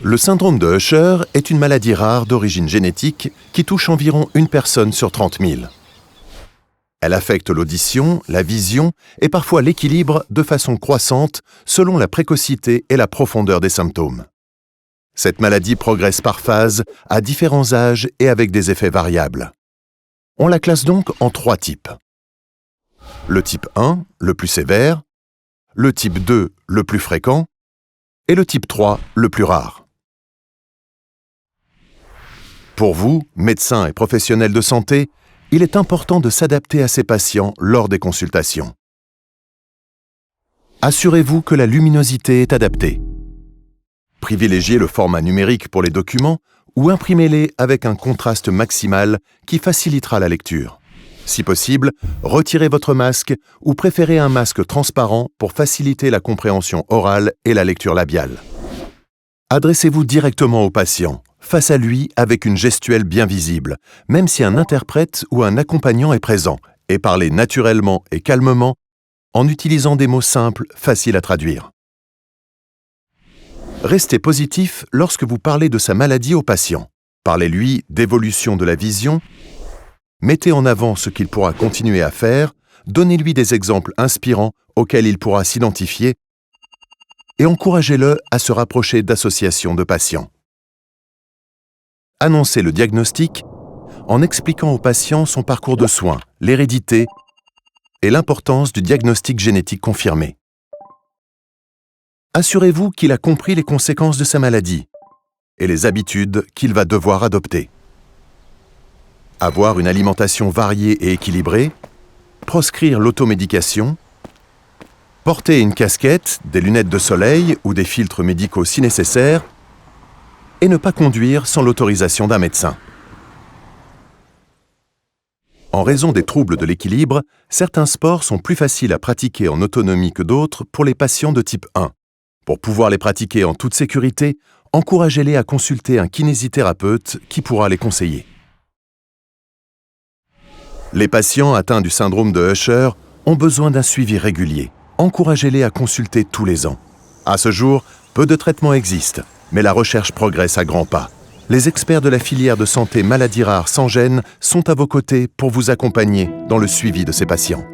Le syndrome de Usher est une maladie rare d'origine génétique qui touche environ une personne sur 30 000. Elle affecte l'audition, la vision et parfois l'équilibre de façon croissante selon la précocité et la profondeur des symptômes. Cette maladie progresse par phase, à différents âges et avec des effets variables. On la classe donc en 3 types. Le type 1, le plus sévère, le type 2, le plus fréquent, et le type 3, le plus rare. Pour vous, médecins et professionnels de santé, il est important de s'adapter à ces patients lors des consultations. Assurez-vous que la luminosité est adaptée. Privilégiez le format numérique pour les documents ou imprimez-les avec un contraste maximal qui facilitera la lecture. Si possible, retirez votre masque ou préférez un masque transparent pour faciliter la compréhension orale et la lecture labiale. Adressez-vous directement au patient, face à lui avec une gestuelle bien visible, même si un interprète ou un accompagnant est présent, et parlez naturellement et calmement en utilisant des mots simples, faciles à traduire. Restez positif lorsque vous parlez de sa maladie au patient. Parlez-lui d'évolution de la vision, mettez en avant ce qu'il pourra continuer à faire, donnez-lui des exemples inspirants auxquels il pourra s'identifier et encouragez-le à se rapprocher d'associations de patients. Annoncez le diagnostic en expliquant au patient son parcours de soins, l'hérédité et l'importance du diagnostic génétique confirmé. Assurez-vous qu'il a compris les conséquences de sa maladie et les habitudes qu'il va devoir adopter. Avoir une alimentation variée et équilibrée, proscrire l'automédication, porter une casquette, des lunettes de soleil ou des filtres médicaux si nécessaire, et ne pas conduire sans l'autorisation d'un médecin. En raison des troubles de l'équilibre, certains sports sont plus faciles à pratiquer en autonomie que d'autres pour les patients de type 1. Pour pouvoir les pratiquer en toute sécurité, encouragez-les à consulter un kinésithérapeute qui pourra les conseiller. Les patients atteints du syndrome de Usher ont besoin d'un suivi régulier. Encouragez-les à consulter tous les ans. À ce jour, peu de traitements existent, mais la recherche progresse à grands pas. Les experts de la filière de santé maladies rares sans gêne sont à vos côtés pour vous accompagner dans le suivi de ces patients.